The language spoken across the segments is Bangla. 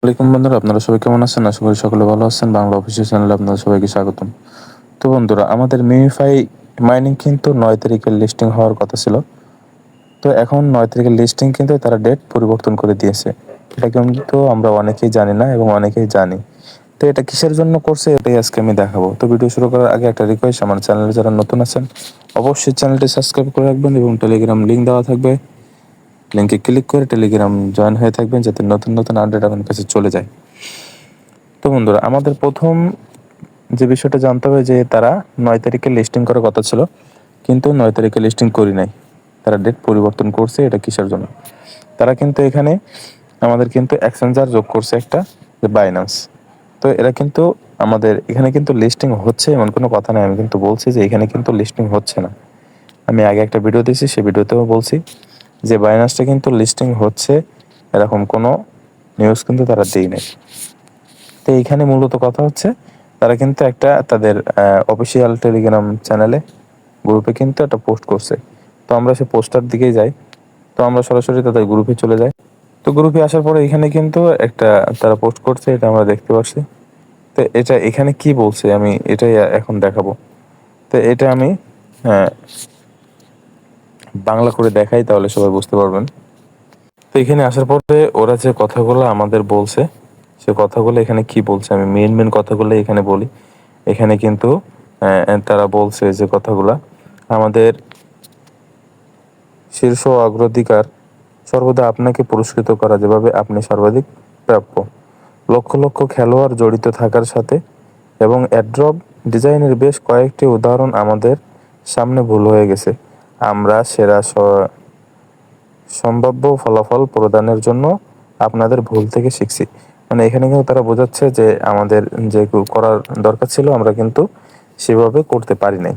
আসসালামাইকুম বন্ধুরা, আপনারা সবাই কেমন আছেন? আশা করি সকলে ভালো আছেন। বাংলা অফিসিয়াল চ্যানেলে আপনাদের সবাইকে স্বাগতম। তো বন্ধুরা, আমাদের মিমিফাই মাইনিং কিন্তু 9 তারিখের লিস্টিং হওয়ার কথা ছিল। তো এখন 9 তারিখের লিস্টিং কিন্তু তারা ডেট পরিবর্তন করে দিয়েছে। এটা কিন্তু আমরা অনেকেই জানি না এবং অনেকেই জানি। তো এটা কিসের জন্য করছে এটাই আজকে আমি দেখাবো। তো ভিডিও শুরু করার আগে একটা রিকোয়েস্ট, আমার চ্যানেলে যারা নতুন আছেন অবশ্যই চ্যানেলটি সাবস্ক্রাইব করে রাখবেন এবং টেলিগ্রাম লিঙ্ক দেওয়া থাকবে, লিঙ্কে ক্লিক করে টেলিগ্রাম জয়েন হয়ে থাকবেন যাতে নতুন নতুন আপডেট আপনার কাছে চলে যায়। তো বন্ধুরা, আমাদের প্রথম যে বিষয়টা জানতে হবে যে তারা 9 তারিখে লিস্টিং করার কথা ছিল, কিন্তু 9 তারিখে লিস্টিং করি নাই, তারা ডেট পরিবর্তন করছে। এটা কিসের জন্য? তারা কিন্তু এখানে আমাদের কিন্তু এক্সচেঞ্জার যোগ করছে একটা, যে বাইন্যান্স। তো এরা কিন্তু আমাদের এখানে কিন্তু লিস্টিং হচ্ছে এমন কোনো কথা নেই। আমি কিন্তু বলছি যে এখানে কিন্তু লিস্টিং হচ্ছে না। আমি আগে একটা ভিডিও দিয়েছি, সেই ভিডিওতেও বলছি যে বাইন্যান্সটা কিন্তু লিস্টিং হচ্ছে, এরকম কোনো নিউজ কিন্তু তারা দেই নাই। তো এইখানে মূলত কথা হচ্ছে তারা কিন্তু একটা তাদের অফিসিয়াল টেলিগ্রাম চ্যানেলে গ্রুপে কিন্তু একটা পোস্ট করছে। তো আমরা সেই পোস্টার দিকেই যাই। তো আমরা সরাসরি তাদের গ্রুপে চলে যাই। তো গ্রুপে আসার পরে এখানে কিন্তু একটা তারা পোস্ট করছে, এটা আমরা দেখতে পাচ্ছি। তো এটা এখানে কি বলছে আমি এটাই এখন দেখাবো। তো এটা আমি আহ, বাংলা করে দেখাই, তাহলে সবাই বুঝতে পারবেন। তো এখানে আসার পরে ওরা যে কথাগুলো আমাদের বলছে, সে কথাগুলো এখানে কি বলছে আমি মেন কথাগুলো এখানে বলি। এখানে কিন্তু তারা বলছে যে কথাগুলা আমাদের শীর্ষ অগ্রাধিকার সর্বদা আপনাকে পুরস্কৃত করা, যেভাবে আপনি সর্বাধিক প্রাপ্য। লক্ষ লক্ষ খেলোয়াড় জড়িত থাকার সাথে এবং অ্যাড্রপ ডিজাইনের বেশ কয়েকটি উদাহরণ আমাদের সামনে ভুল হয়ে গেছে। আমরা সেরা সম্ভাব্য ফলাফল প্রদানের জন্য আপনাদের ভুল থেকে শিখছি। মানে এখানে কিন্তু তারা বোঝাচ্ছে যে আমাদের যে করার দরকার ছিল আমরা কিন্তু সেভাবে করতে পারি নাই।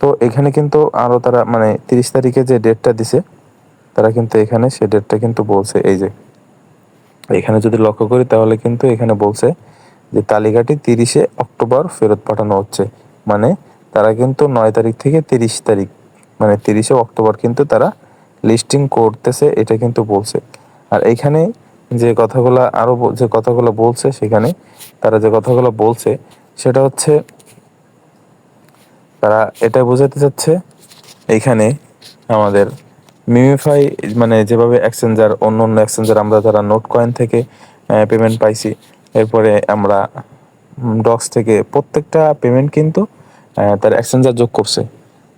তো এখানে কিন্তু আরও তারা মানে 30 তারিখে যে ডেটটা দিছে, তারা কিন্তু এখানে সে ডেটটা কিন্তু বলছে। এই যে এখানে যদি লক্ষ্য করি তাহলে কিন্তু এখানে বলছে যে তালিকাটি 30শে অক্টোবর ফেরত পাঠানো হচ্ছে। মানে তারা কিন্তু 9 তারিখ থেকে 30 তারিখ, মানে 30শে অক্টোবর কিন্তু তারা লিস্টিং করতেছে, এটা কিন্তু বলছে। আর এইখানে যে কথাগুলো আরও যে কথাগুলো বলছে, সেখানে তারা যে কথাগুলো বলছে সেটা হচ্ছে তারা এটা বোঝাতে চাচ্ছে এইখানে আমাদের মিমিফাই, মানে যেভাবে এক্সচেঞ্জার অন্য অন্য এক্সচেঞ্জার আমরা যারা নোট কয়েন থেকে পেমেন্ট পাইছি, এরপরে আমরা ডক্স থেকে প্রত্যেকটা পেমেন্ট কিন্তু তার এক্সচেঞ্জার যোগ করছে।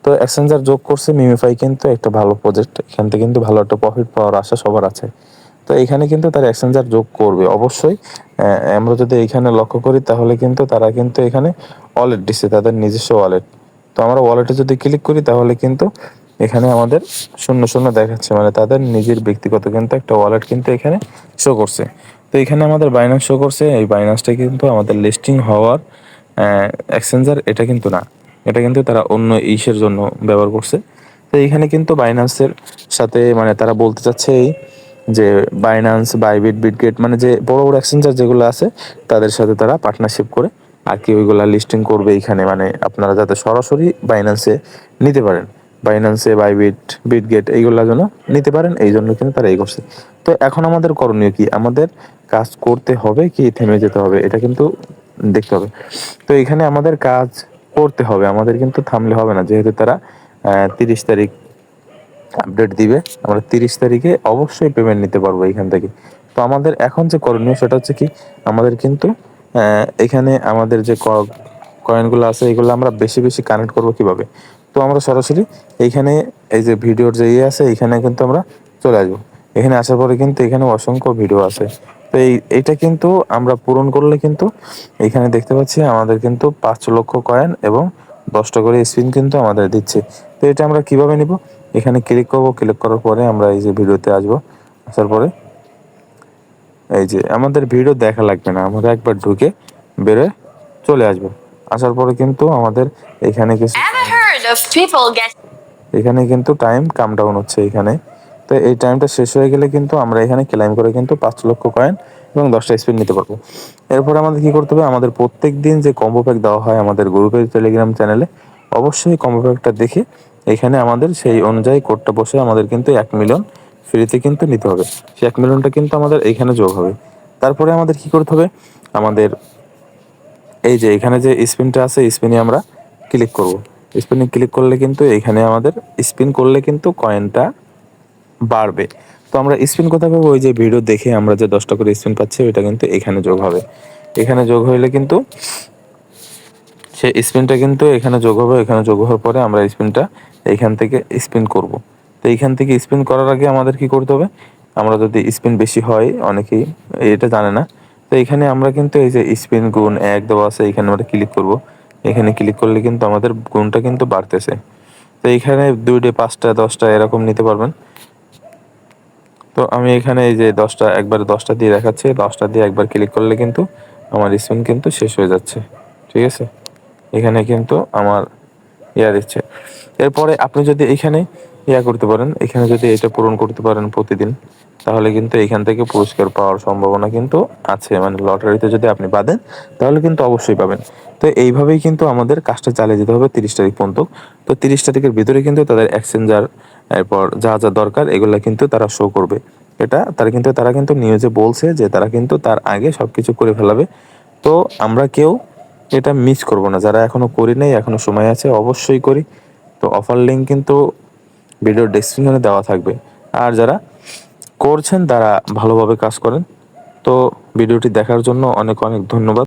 তো এক্সচেঞ্জার যোগ করছে, মিমিফাই কিন্তু একটা ভালো প্রজেক্ট, এখান থেকে কিন্তু ভালো একটা প্রফিট পাওয়ার আশা সবার আছে। তো এখানে কিন্তু তারা এক্সচেঞ্জার যোগ করবে অবশ্যই। আমরা যদি এখানে লক্ষ্য করি তাহলে কিন্তু তারা কিন্তু এখানে ওয়ালেট দিচ্ছে, তাদের নিজস্ব ওয়ালেট। তো আমরা ওয়ালেটে যদি ক্লিক করি তাহলে কিন্তু এখানে আমাদের শূন্য শূন্য দেখাচ্ছে, মানে তাদের নিজের ব্যক্তিগত কিন্তু একটা ওয়ালেট কিন্তু এখানে শো করছে। তো এখানে আমাদের বাইন্যান্স শো করছে, এই বাইন্যান্সটা কিন্তু আমাদের লিস্টিং হওয়ার এক্সচেঞ্জার এটা কিন্তু না, এটা কিন্তু তারা অন্য ইসের জন্য ব্যবহার করছে। তো এখানে কিন্তু বাইন্যান্সের সাথে মানে তারা বলতে চাচ্ছে এই যে বাইন্যান্স, বাইবিট, বিটগেট, মানে যে বড় বড় এক্সচেঞ্জার যেগুলো আছে তাদের সাথে তারা পার্টনারশিপ করে আর কি ওইগুলা লিস্টিং করবে এইখানে, মানে আপনারা যাতে সরাসরি বাইন্যান্সে নিতে পারেন, বাইন্যান্সে বাইবিট, বিটগেট এইগুলা যেন নিতে পারেন, এই জন্য কিন্তু তারা এই করছে। তো এখন আমাদের করণীয় কি? আমাদের কাজ করতে হবে কি থেমে যেতে হবে, এটা কিন্তু দেখতে হবে। তো এখানে আমাদের কাজ করতে হবে, আমাদের কিন্তু থামলে হবে না, যেহেতু তারা 30 তারিখ আপডেট দিবে, আমরা 30 তারিখে অবশ্যই পেমেন্ট নিতে পারবো এখান থেকে। তো আমাদের এখন যে করণীয় সেটা হচ্ছে কি, আমাদের কিন্তু এখানে আমাদের যে কয়েনগুলো আছে এগুলো আমরা বেশি বেশি কানেক্ট করবো কিভাবে? তো আমরা সরাসরি এইখানে এই যে ভিডিওর যে ইয়ে আছে এখানে কিন্তু আমরা চলে আসবো। এখানে আসার পরে কিন্তু এখানে অসংখ্য ভিডিও আছে। তো এইটা কিন্তু আমরা পূরণ করলে কিন্তু এখানে দেখতে পাচ্ছি আমাদের কিন্তু 5 লক্ষ কয়েন এবং 10টা করে স্পিন কিন্তু আমাদের দিচ্ছে। তো এটা আমরা কিভাবে নিব? এখানে ক্লিক করব, ক্লিক করার পরে আমরা এই যে ভিডিওতে আসবো। আসার পরে এই যে আমাদের ভিডিও দেখা লাগবে না, আমরা একবার ঢুকে বেরোয় চলে আসবো। আসার পরে কিন্তু আমাদের এখানে কিছু এখানে কিন্তু টাইম কাম ডাউন হচ্ছে এখানে। তো এই টাইমটা শেষ হয়ে গেলে কিন্তু আমরা এখানে ক্লেম করে কিন্তু 5 লক্ষ কয়েন এবং 10টা স্পিন নিতে পারবো। এরপর আমাদের কি করতে হবে? আমাদের প্রত্যেক দিন যে কম্বো প্যাক দেওয়া হয় আমাদের গ্রুপের টেলিগ্রাম চ্যানেলে, অবশ্যই কম্বো প্যাকটা দেখে এখানে আমাদের সেই অনুযায়ী কোডটা বসে আমাদের কিন্তু 1 মিলিয়ন ফ্রিতে কিন্তু নিতে হবে। সেই 1 মিলিয়নটা কিন্তু আমাদের এইখানে যোগ হবে। তারপরে আমাদের কি করতে হবে, আমাদের এই যে এখানে যে স্পিনটা আছে স্পিনে আমরা ক্লিক করব। স্পিনে ক্লিক করলে কিন্তু এখানে আমাদের স্পিন করলে কিন্তু কয়েনটা বাড়বে। তো আমরা স্পিন কোথায় পাবো, ওই যে ভিডিও দেখে আমরা যে 10টা করে স্পিন পাচ্ছি ওইটা কিন্তু এখানে যোগ হবে। এখানে যোগ হইলে কিন্তু সেই স্পিনটা কিন্তু এখানে যোগ হবে। এখানে যোগ হওয়ার পরে আমরা স্পিনটা এইখান থেকে স্পিন করব। তো এইখান থেকে স্পিন করার আগে আমাদের কি করতে হবে, আমরা যদি স্পিন বেশি হয়, অনেকেই এটা জানে না, তো এখানে আমরা কিন্তু এই যে স্পিন গুণ 1 দেওয়া আছে এখানে আমরা ক্লিক করব। এখানে ক্লিক করলে কিন্তু আমাদের গুণটা কিন্তু বাড়তেছে। তো এইখানে 2টে 5টা 10টা এরকম নিতে পারবেন। তো আমি এখানে এই যে 10টা একবারে 10টা দিয়ে দেখাচ্ছি, 10টা দিয়ে একবার ক্লিক করলে কিন্তু আমার স্পিন কিন্তু শেষ হয়ে যাচ্ছে। ঠিক আছে, এখানে কিন্তু আমার দিচ্ছে। এরপরে আপনি যদি এখানে করতে পারেন, এখানে যদি এটা পূরণ করতে পারেন প্রতিদিন, তাহলে কিন্তু এখান থেকে পুরস্কার পাওয়ার সম্ভাবনা কিন্তু আছে। মানে লটারিতে যদি আপনি বাঁধেন তাহলে কিন্তু অবশ্যই পাবেন। তো এইভাবেই কিন্তু আমাদের কাজটা চালিয়ে যেতে হবে 30 তারিখ পর্যন্ত। তো 30 তারিখের ভিতরে কিন্তু তাদের এক্সচেঞ্জার, এরপর যা যা দরকার এগুলা কিন্তু তারা শো করবে। এটা তারা কিন্তু নিউজে বলছে যে তারা কিন্তু তার আগে সবকিছু করে ফেলাবে। তো আমরা কেউ এটা মিস করব না, যারা এখনো করি নাই, এখনো সময় আছে, অবশ্যই করি। তো অফার লিঙ্ক কিন্তু ভিডিওর ডেসক্রিপশনে দেওয়া থাকবে। আর যারা করছেন তারা ভালোভাবে কাজ করেন। তো ভিডিওটি দেখার জন্য অনেক অনেক ধন্যবাদ।